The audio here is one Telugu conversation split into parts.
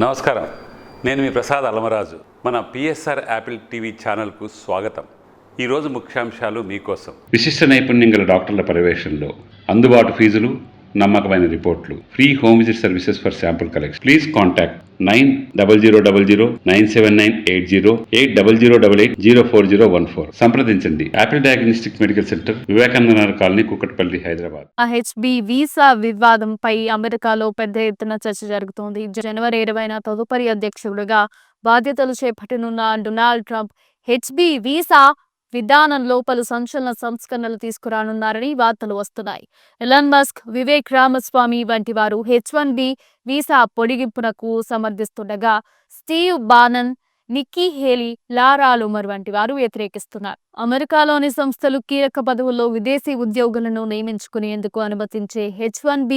నమస్కారం, నేను మీ ప్రసాద్ అలమరాజు. మన పిఎస్ఆర్ యాపిల్ టీవీ ఛానల్కు స్వాగతం. ఈరోజు ముఖ్యాంశాలు మీకోసం. విశిష్ట నైపుణ్యం గల డాక్టర్ల పర్యవేక్షణలో అందుబాటు ఫీజులు, నమ్మకమైన రిపోర్ట్లు, free home visit services for sample collection. Please contact 9000 97980 8008804014. సంప్రదించండి. Apple diagnostic medical centre, Vivekananda Nagar colony, Kukatpally, Hyderabad. HB visa వివాదంపై అమెరికాలో పెద్ద ఎత్తున చర్చ జరుగుతోంది. జనవరి 20న తదుపరి అధ్యక్షుడిగా బాధ్యతలు చేపట్టనున్న డొనాల్డ్ ట్రంప్ హెచ్బి వీసా విధానంలో పలు సంచలన సంస్కరణలు తీసుకురానున్నారని వార్తలు వస్తున్నాయి. ఎలాన్ మస్క్, వివేక్ రామస్వామి వంటి వారు H1B వీసా పొడిగింపునకు సమర్థిస్తుండగా, Steve Bannon, Nikki Haley, Laura Loomer వంటి వారు వ్యతిరేకిస్తున్నారు. అమెరికాలోని సంస్థలు కీలక పదవుల్లో విదేశీ ఉద్యోగులను నియమించుకునేందుకు అనుమతించే H1B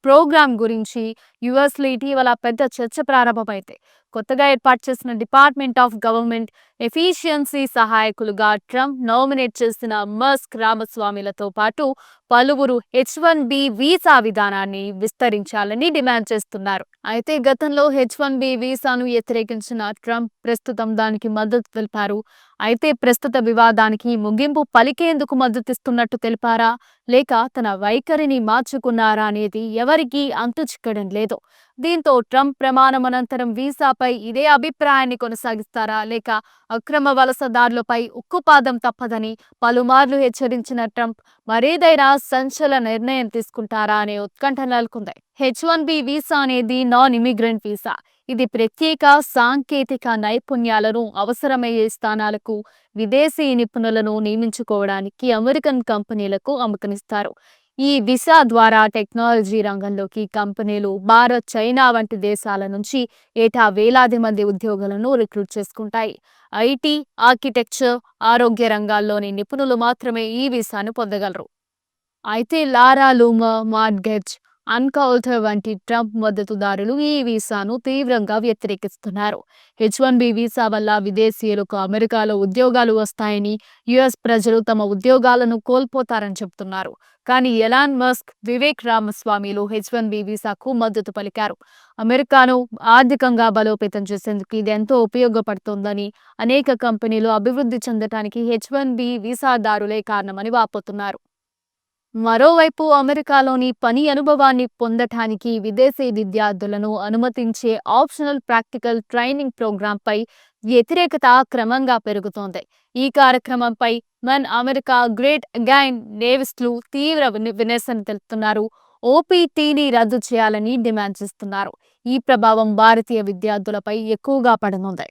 ప్రోగ్రాం గురించి యుఎస్లో ఇటీవల పెద్ద చర్చ ప్రారంభమైంది. కొత్తగా ఏర్పాటు చేసిన డిపార్ట్మెంట్ ఆఫ్ గవర్నమెంట్ ఎఫిషియన్సీ సహాయకులుగా ట్రంప్ నామినేట్ చేసిన మస్క్, రామస్వామిలతో పాటు పలువురు H1B వీసా విధానాన్ని విస్తరించాలని డిమాండ్ చేస్తున్నారు. అయితే గతంలో H1B వీసాను వ్యతిరేకించిన ట్రంప్ ప్రస్తుతం దానికి మద్దతు తెలిపారు. అయితే ప్రస్తుత వివాదానికి ముగింపు పలికేందుకు మద్దతిస్తున్నట్టు తెలిపారా, లేక తన వైఖరిని మార్చుకున్నారా అనేది ఎవరికీ అంతు చిక్కడం లేదు. దీంతో ట్రంప్ ప్రమాణం అనంతరం వీసాపై ఇదే అభిప్రాయాన్ని కొనసాగిస్తారా, లేక అక్రమ వలసదారులపై ఉక్కుపాదం తప్పదని పలుమార్లు హెచ్చరించిన ట్రంప్ మరేదైనా సంచలన నిర్ణయం తీసుకుంటారా అనే ఉత్కంఠ నెలకొంది. H1B వీసా అనేది నాన్ ఇమిగ్రెంట్ వీసా. ఇది ప్రత్యేక సాంకేతిక నైపుణ్యాలను అవసరమయ్యే స్థానాలకు విదేశీ నిపుణులను నియమించుకోవడానికి అమెరికన్ కంపెనీలకు అమ్మకనిస్తారు. ఈ వీసా ద్వారా టెక్నాలజీ రంగంలోకి కంపెనీలు భారత్, చైనా వంటి దేశాల నుంచి ఏటా వేలాది మంది ఉద్యోగులను రిక్రూట్ చేసుకుంటాయి. ఐటీ, ఆర్కిటెక్చర్, ఆరోగ్య రంగాల్లోని నిపుణులు మాత్రమే ఈ వీసాను పొందగలరు. అయితే లారా లూమర్, మార్గెట్ అన్కౌల్టర్ వంటి ట్రంప్ మద్దతుదారులు ఈ వీసాను తీవ్రంగా వ్యతిరేకిస్తున్నారు. H1B వీసా వల్ల విదేశీయులకు అమెరికాలో ఉద్యోగాలు వస్తాయని, యుఎస్ ప్రజలు తమ ఉద్యోగాలను కోల్పోతారని చెబుతున్నారు. కానీ ఎలాన్ మస్క్, వివేక్ రామస్వామిలు H1B వీసాకు మద్దతు పలికారు. అమెరికాను ఆర్థికంగా బలోపేతం చేసేందుకు ఇది ఎంతో ఉపయోగపడుతోందని, అనేక కంపెనీలు అభివృద్ధి చెందడానికి H1B వీసాదారులే కారణమని వాపోతున్నారు. మరోవైపు అమెరికాలోని పని అనుభవాన్ని పొందటానికి విదేశీ విద్యార్థులను అనుమతించే ఆప్షనల్ ప్రాక్టికల్ ట్రైనింగ్ ప్రోగ్రాంపై వ్యతిరేకత క్రమంగా పెరుగుతోంది. ఈ కార్యక్రమంపై మన్ అమెరికా, గ్రేట్ అగైన్ నేవిస్టులు తీవ్ర నిరసన తెలుపుతున్నారు. OPTని రద్దు చేయాలని డిమాండ్ చేస్తున్నారు. ఈ ప్రభావం భారతీయ విద్యార్థులపై ఎక్కువగా పడనుంది.